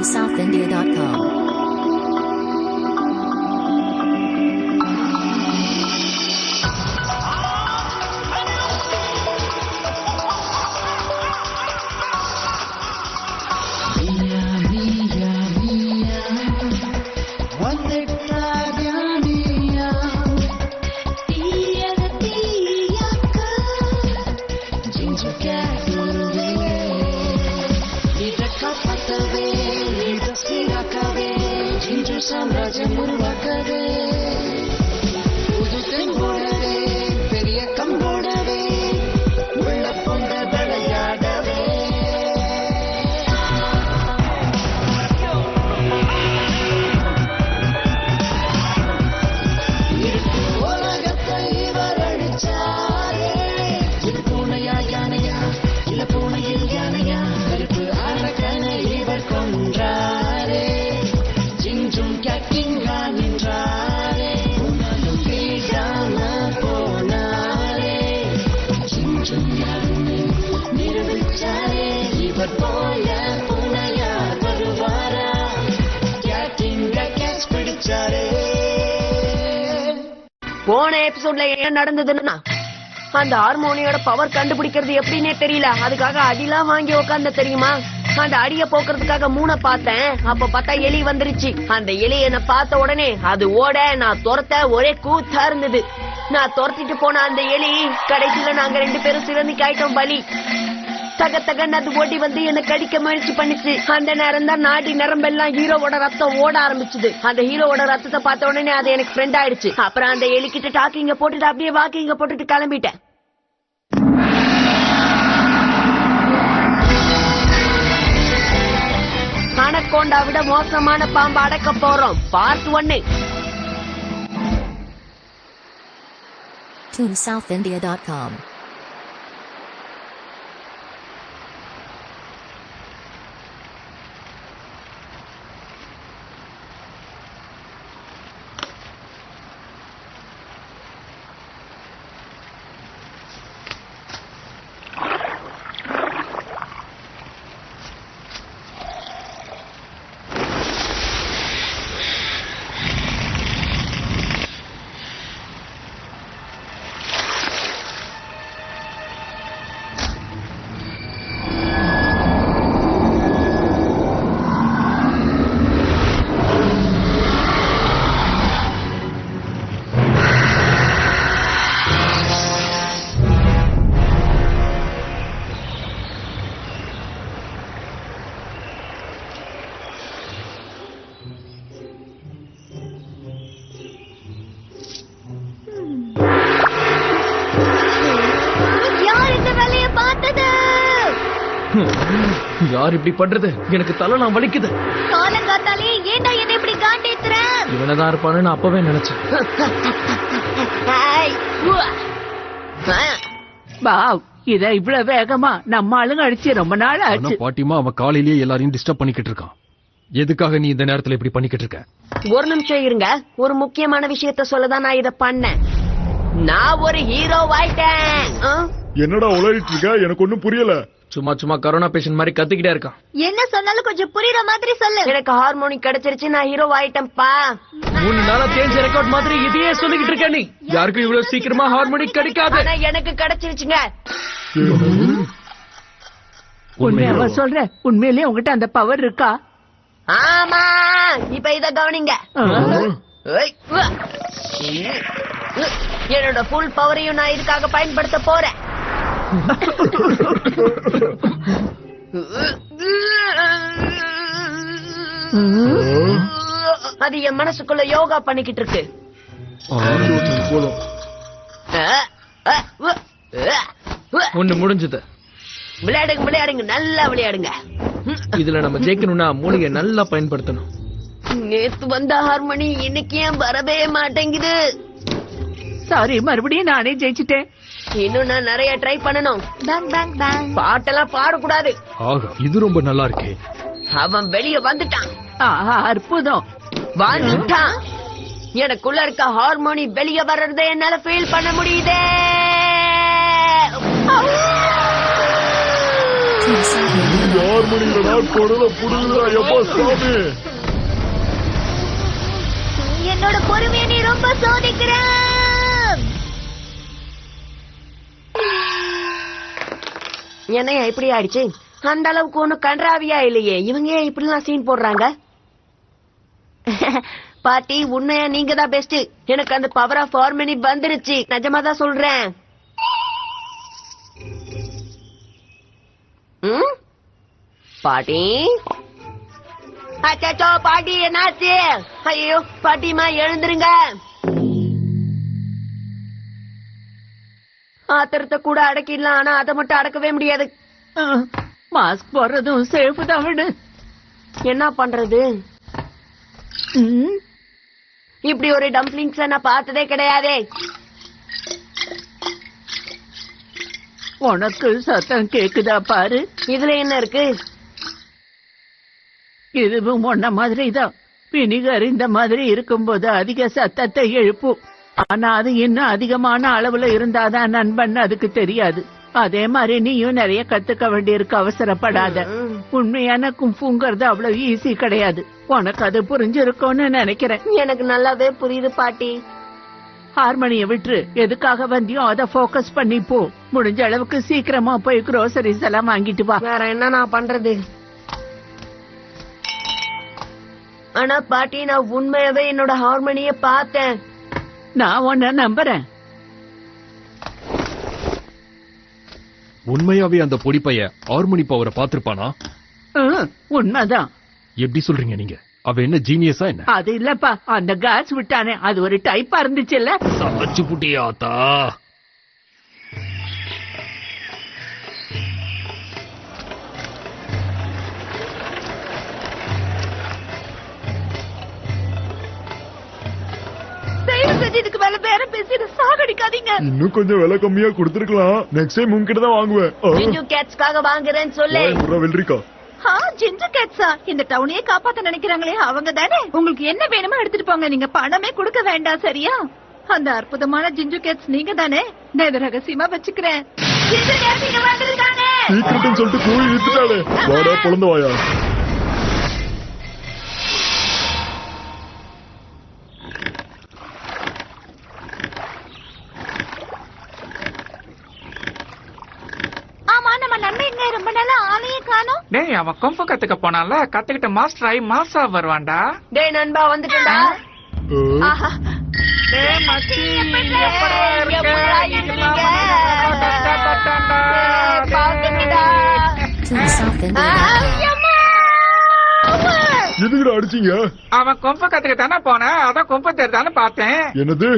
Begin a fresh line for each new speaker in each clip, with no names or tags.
TuneSouthIndia.com.
சாம்ராஜ்யம் உருவாக்கவே புது தென்போடவே பெரிய கம்போடவே உள்ள பொங்க விளையாடவே உலகத்தை இவர் அடிச்சாரே. இது பூனையா யானையா இல்ல பூனையில் யானையா கருப்பு அரக்கனை இவர் கொன்றாரே. ஜிஞ்சும் கேட்டிங்கா நின்றாரே உன்னாலும் வீழாம போனாரே. ஜிஞ்சும் யாருன்னு நிரூபிச்சாரே. இவர் போல பூனையார் வருவாரா? கேட்டிங்கா கேட்ச் பிடிச்சாரே.
போன எபிசோட்ல என்ன நடந்ததுன்னா அந்த ஹார்மோனியோட பவர் கண்டுபிடிக்கிறது எப்படின்னே தெரியல. அதுக்காக அடிலாம் வாங்கி உக்காந்த தெரியுமா? அந்த அடிய போக்குறதுக்காக மூணை பார்த்தேன். அப்ப பார்த்தா எலி வந்துருச்சு. அந்த எலி என்ன பார்த்த உடனே அது ஓட, நான் துரத்த ஒரே கூத்தா இருந்தது. நான் துரத்திட்டு போன அந்த எலி கடைசியில நாங்க 2 பேரும் சிறந்திக்கு ஆயிட்டோம் பலி. தக தகன்னு அது ஓடி வந்து என்ன கடிக்க முயற்சி பண்ணிச்சு. அந்த நேரம் தான் நாடி நரம்பெல்லாம் ஹீரோவோட ரத்தம் ஓட ஆரம்பிச்சுது. அந்த ஹீரோவோட ரத்தத்தை பார்த்த உடனே அது எனக்கு ஃப்ரெண்ட் ஆயிடுச்சு. அப்புறம் அந்த எலிக்கிட்ட டாக்கிங்க போட்டுட்டு அப்படியே வாக்கிங்க போட்டுட்டு கிளம்பிட்டேன். அனகோண்டா விட மோசமான பாம்பு அடக்க போறோம். பார்ட் 1.
TuneSouthIndia.com.
யார் இப்படி பண்றது? எனக்கு தலைலாம் வலிக்குது.
காலங்காத்தாலே ஏன்டா என்ன இப்படி காண்டேத்துற?
இவனதான் இருப்பான்னு நான் அப்பவே நினைச்சேன்.
பாவ், இத இவ்வளவு வேகமா நம்ம ஆளுங்க அடிச்சு ரொம்ப நாள் ஆச்சு.
பாட்டிமா அவன் காலையிலேயே எல்லாரையும் டிஸ்டர்ப் பண்ணிக்கிட்டு இருக்கான். எதுக்காக நீ இந்த நேரத்துல இப்படி பண்ணிக்கிட்டு இருக்க?
ஒரு நிமிஷம் இருங்க. ஒரு முக்கியமான விஷயத்த சொல்லதான் நான் இத பண்ணேன். நான் ஒரு ஹீரோ ஆயிட்டேன்.
என்னடா உளறிட்டு இருக்க? எனக்கு ஒண்ணும் புரியல.
சும்மா சும்மா கரோனா பேஷண்ட் மாதிரி கத்திக்கிட்டே இருக்கான்.
என்ன சொன்னாலும் கொஞ்சம் புரியுற மாதிரி சொல்லு. எனக்கு ஹார்மோனி கிடைச்சிருச்சு, நான் ஹீரோ ஆயிட்டேன்ப்பா.
3 நாளா தேஞ்ச ரெக்கார்ட் மாதிரி இதையே சொல்லிக்கிட்டு இருக்க நீ. யாருக்கும் இவ்வளவு சீக்கிரமா ஹார்மோனி கிடைக்காது.
ஆனா எனக்கு கிடைச்சிருச்சுங்க.
உண்மையாவா சொல்ற? உண்மையிலேயே உங்ககிட்ட அந்த பவர் இருக்கா?
ஆமா, இப்ப இத கவனிங்க. என்னோட ஃபுல் பவரையும் நான் இதுக்காக பயன்படுத்த போறேன். அது என் மனசுக்குள்ள யோகா பண்ணிக்கிட்டு இருக்கு.
ஒண்ணு முடிஞ்சது.
விளையாடுங்க விளையாடுங்க, நல்லா விளையாடுங்க.
இதுல நம்ம ஜெயிக்கணும்னா மூளையை நல்லா பயன்படுத்தணும்.
நேத்து வந்த ஹார்மோனி இன்னைக்கு ஏன் வரவே மாட்டேங்குது?
சாரி, மறுபடியும் நானே ஜெயிச்சிட்டேன்.
இன்னும் நான் நிறைய ட்ரை பண்ணணும். பாட்டெல்லாம் பாடக்கூடாது.
ஆகா, இது ரொம்ப நல்லா இருக்கே.
அவன் வெளிய வந்துட்டான்.
அற்புதம்.
வந்துட்டான். எனக்குள்ள இருக்க ஹார்மோனி வெளிய வர்றதை என்னால ஃபீல் பண்ண முடியுதே.
ஹார்மோனியிலடா குடல புடுங்குறா எப்பா சாமி.
என்னோட பொறுமையை நீ ரொம்ப சோதிக்கிற.
என்னையா இப்படி ஆயிடுச்சு? அந்த அளவுக்கு ஒண்ணும் கன்றாவியா இல்லையே. இவங்க ஏன் இப்படிலாம் சீன் போடுறாங்க? பாட்டி, உண்மையா நீங்க தான் பெஸ்ட். எனக்கு அந்த பவர் ஆஃப் ஹார்மனி வந்துருச்சு, நிஜமா தான் சொல்றேன். பாட்டி, அச்சோ பாட்டி, என்னாச்சு? ஐயோ பாட்டிமா, எழுந்துருங்க. ஆத்திரத்தை கூட அடக்கிடலாம், ஆனா அதை மட்டும் அடக்கவே முடியாது.
மாஸ்க் போடுறதும் சேஃப் தான் விடு.
என்ன பண்றது? இப்படி ஒரு டம்ப்ளிங்ஸ் நான் பார்த்ததே கிடையாதே.
உனக்கு சத்தம் கேக்குதா பாரு.
இதுல என்ன இருக்கு?
இதுவும் ஒன்ன மாதிரிதான். வினிகர் இந்த மாதிரி இருக்கும்போது அதிக சத்தத்தை எழுப்பும். ஆனா அது இன்னும் அதிகமான அளவுல இருந்தாதான் நண்பன் அதுக்கு தெரியாது. அதே மாதிரி நீயும் நிறைய கத்துக்க வேண்டியிருக்கு, அவசரப்படாத. உண்மையான கும்புங்கிறது அவ்வளவு ஈஸி கிடையாது. உனக்கு அது புரிஞ்சிருக்கும்னு நினைக்கிறேன்.
எனக்கு நல்லாவே புரியுது பாட்டி.
ஹார்மோனிய விட்டு எதுக்காக வந்தியோ அதை போக்கஸ் பண்ணி போ. முடிஞ்ச அளவுக்கு சீக்கிரமா போய் குரோசரிஸ் எல்லாம் வாங்கிட்டு வா.
வேற என்ன நான் பண்றது? ஆனா பாட்டி, நான் உண்மையாவே என்னோட ஹார்மோனிய பார்த்தேன்.
நான் உன்ன நம்புறேன்.
உண்மையாவே அந்த பொடிப்பைய ஹார்மோனி பவரை பாத்திருப்பானா?
உண்மைதான்.
எப்படி சொல்றீங்க நீங்க? அவ என்ன ஜீனியஸா என்ன?
அது இல்லப்பா, அந்த கேஸ் விட்டானே அது ஒரு டைப்பா இருந்துச்சுல்ல.
சமைச்சு புட்டியாத்தா.
இதுக்கு மேல வேற பேசி சாகடிக்காதீங்க.
இன்னும் கொஞ்சம் விலை கம்மியா கொடுத்துருக்கலாம். நெக்ஸ்ட் டைம் உங்ககிட்ட தான் வாங்குவேன்.
ஜிஞ்சு கேட்ஸ்க்காக வாங்குறேன்னு சொல்லு.
வெள்ளரிக்கா.
ஜிஞ்சர் கேட்ஸா? இந்த டவுனையே காப்பாத்த நினைக்கிறாங்களே அவங்க தானே? உங்களுக்கு என்ன வேணுமோ எடுத்துட்டு போங்க, நீங்க பணமே கொடுக்க வேண்டாம், சரியா? அந்த அற்புதமான ஜிஞ்சு கேட்ஸ் நீங்க தானே? நான் இதை ரகசியமா வச்சுக்கிறேன்.
சீக்கிரட்னு சொல்லிட்டு கூழி இழுத்துட்டாளே. வாடா குழந்தை வாயா.
ரொம்ப நாளா ஆளையே காணோம்.
டேய், அவன் கொம்பு கத்துக்க போனால, கத்துக்கிட்ட மாஸ்டர் ஆகி மாசா வருவான்டா.
டேய் நண்பா, வந்துட்டேன்டா.
டேய் மச்சி, எப்படா இருக்க?
எதுக்குடா அடிச்சீங்க?
அவன் கொம்பு கத்துக்க தானே போனேன், அதான் கொம்பு தெரிதானு பார்த்தேன்.
என்னது?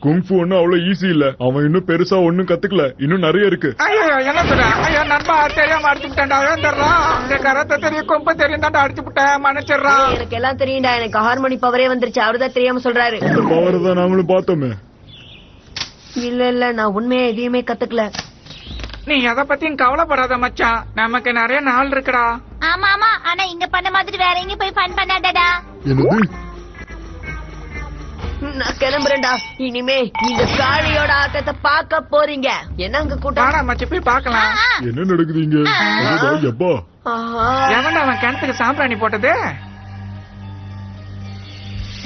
குங்ஃபு ஒன்னும் அவ்வளவு ஈஸி இல்ல. அவன் இன்னும் பெருசா ஒன்னும் கத்துக்கல, இன்னும் நிறைய இருக்கு.
ஐயோ, என்ன சொல்ற? ஐயோ நண்பா, தெரியாம அடிச்சு விட்டேன்டா. வேண்டாம், இந்த கரத்தை தெரியும், கொம்பு தெரியும் தாண்டா அடிச்சு விட்டேன், மன்னிச்சிடுறா.
எனக்கு எல்லாம் தெரியும்டா. எனக்கு ஹார்மோனி பவரே வந்துருச்சு. அவருதான் தெரியாம சொல்றாரு.
இந்த பவர் தான் நாங்களும் பார்த்தோமே.
இல்ல, நான் உண்மையா எதையுமே கத்துக்கல.
நீ எதை பத்தியும் கவலைப்படாத மச்சான், நமக்கு நிறைய நாள் இருக்குடா.
ஆமா, ஆனா இங்க பண்ண மாதிரி வேற எங்க போய் ஃபன் பண்ணாதடா.
என்னது?
நான் கிளம்புறேன்டா. இனிமே இந்த காளியோட ஆட்டத்தை பார்க்க போறீங்க. என்னங்க கூட்டம்?
வாடா மச்சி, போய் பார்க்கலாம்.
என்ன நடக்குது இங்க? எப்பா
எவன்டா அவன் கிணத்துக்கு சாம்பிராணி போட்டது?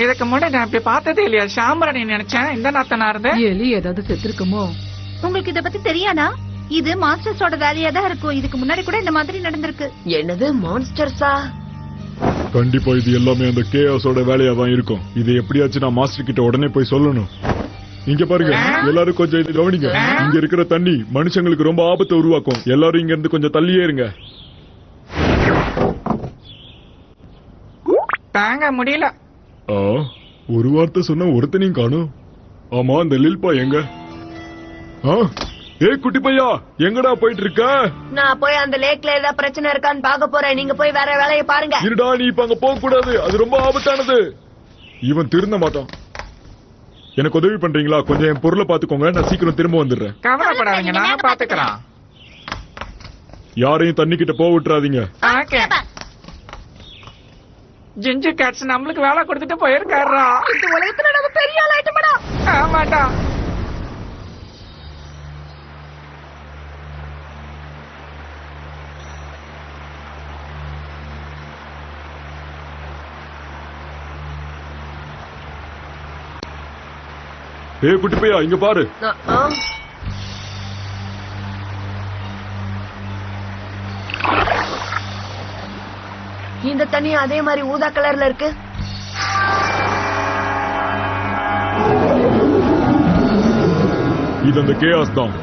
இதுக்கு முன்னாடி நான் இப்படி பார்த்ததே இல்லையா? சாம்பிராணி நினைச்சேன். இந்த நாத்தனா இருந்த
எலி ஏதாவது செத்துருக்குமோ?
உங்களுக்கு இத பத்தி தெரியாதா? இது மாஸ்டர்ஸோட வேலையா தான் இருக்கும். இதுக்கு முன்னாடி கூட இந்த மாதிரி நடந்திருக்கு.
என்னது, மான்ஸ்டர்ஸா?
கண்டிப்பா இது எல்லாமே அந்த கேஆஸோட வேலையா தான் இருக்கும். இது எப்படியாச்சும் நான் மாஸ்டர் கிட்ட உடனே போய் சொல்லணும். இங்க பாருங்க, எல்லாரும் கொஞ்சம் இது கவனிங்க. இங்க இருக்கிற தண்ணி மனுஷங்களுக்கு ரொம்ப ஆபத்தை உருவாக்கும். எல்லாரும் இங்க இருந்து கொஞ்சம் தள்ளியே இருங்க.
தாங்க முடியல.
ஒரு வார்த்தை சொன்ன ஒருத்தனையும் காணும். ஆமா, அந்த லில்பா எங்க? ஏய் குட்டி பையா, எங்கடா போயிட்டு இருக்க?
நான் போய் அந்த லேக்ல ஏதாவது பிரச்சனை இருக்கான்னு பாக்க போறேன். நீங்க போய் வேற வேலையை பாருங்க.
இருடா, நீ இப்ப அங்க போக கூடாது. அது ரொம்ப ஆபத்தானது. இவன் திருந்த மாட்டான். எனக்கு உதவி பண்றீங்களா? கொஞ்சம் என் பொருளை பாத்துக்கோங்க. நான் சீக்கிரம் திரும்ப வந்துடுறேன்.
கவலைப்படாதீங்க, நான் பாத்துக்கிறேன்.
யாரையும் தண்ணி கிட்ட போக விட்டுறாதீங்க.
ஜிஞ்சு கேட்ஸ் நம்மளுக்கு வேலை கொடுத்துட்டு போயிருக்காரா?
இந்த உலகத்துல நம்ம பெரிய ஆள் ஆயிட்டோம்டா.
ஆமாடா.
ஏய் குட்டி பையா இங்க பாரு.
இந்த தண்ணி அதே மாதிரி ஊதா கலர்ல இருக்கு.
இது அந்த கேஆஸ் தான்.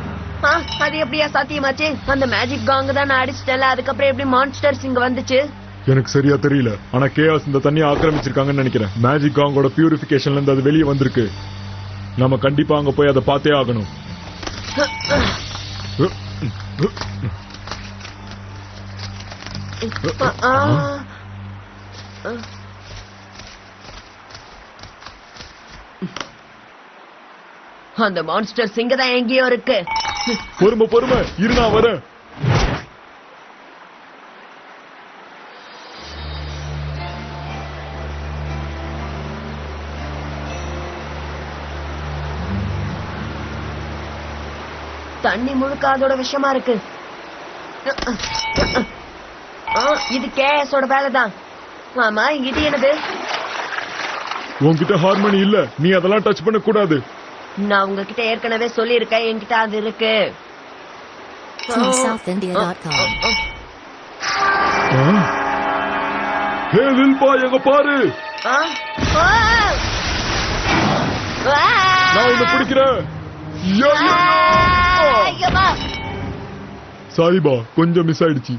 அது எப்படியா சாத்தியமாச்சு? அந்த மேஜிக் காங் தான் நான் அடிச்சிட்டேன்ல, அதுக்கப்புறம் எப்படி மான்ஸ்டர்ஸ் இங்க வந்துச்சு?
எனக்கு சரியா தெரியல. ஆனா கேஆஸ் இந்த தண்ணியை ஆக்கிரமிச்சிருக்காங்கன்னு நினைக்கிறேன். மேஜிக் காங்கோட பியூரிபிகேஷன்ல இருந்து அது வெளியே வந்திருக்கு. நம்ம கண்டிப்பா அங்க போய் அதை பார்த்தே ஆகணும்.
அந்த மான்ஸ்டர்ஸ் இங்கதான் எங்கேயோ இருக்கு.
பொறுமை பொறுமை இரு, நான் வரேன்.
தண்ணி முழுக்க அதோட விஷமா இருக்கு. இது கேஎஸோட வேலைதான். ஆமா, இது என்னது?
உன்கிட்ட ஹார்மோனி இல்ல, நீ அதெல்லாம் டச் பண்ண கூடாது.
நான் உங்ககிட்ட ஏற்கனவே சொல்லியிருக்கேன், என்கிட்ட அது இருக்கு.
ஹே லில்பா, எங்க பாரு, நான் உன்னை பிடிக்கிறேன். சாரிபா, கொஞ்சம் மிஸ் ஆயிடுச்சு.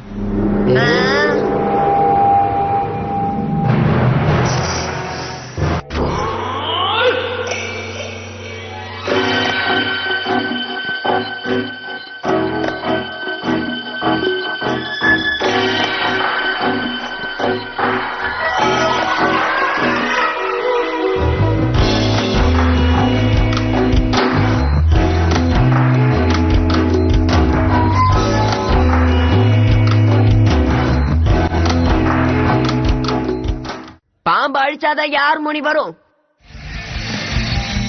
பாம்பு அழிச்சாதான் ஹார்மோனி வரும்.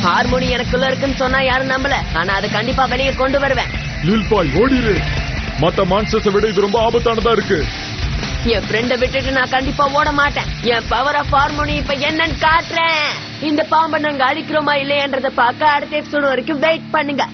ஹார்மோனி எனக்குள்ள இருக்குன்னு சொன்னா யாரும் நம்பல, ஆனா அது கண்டிப்பா வெளியே கொண்டு வருவேன்.
லில்பாய் ஓடிரு, மத்த மான்ஸ்டர்ஸை விட இது ரொம்ப ஆபத்தானதா இருக்கு.
என் ஃப்ரெண்ட விட்டுட்டு நான் கண்டிப்பா ஓட மாட்டேன். என் பவர் ஆஃப் ஹார்மோனி இப்ப என்னன்னு காட்டுறேன். இந்த பாம்பை நாங்க அழிக்கிறோமா இல்லையன்றத பார்க்க அடுத்த எபிசோடு வரைக்கும் வெயிட் பண்ணுங்க.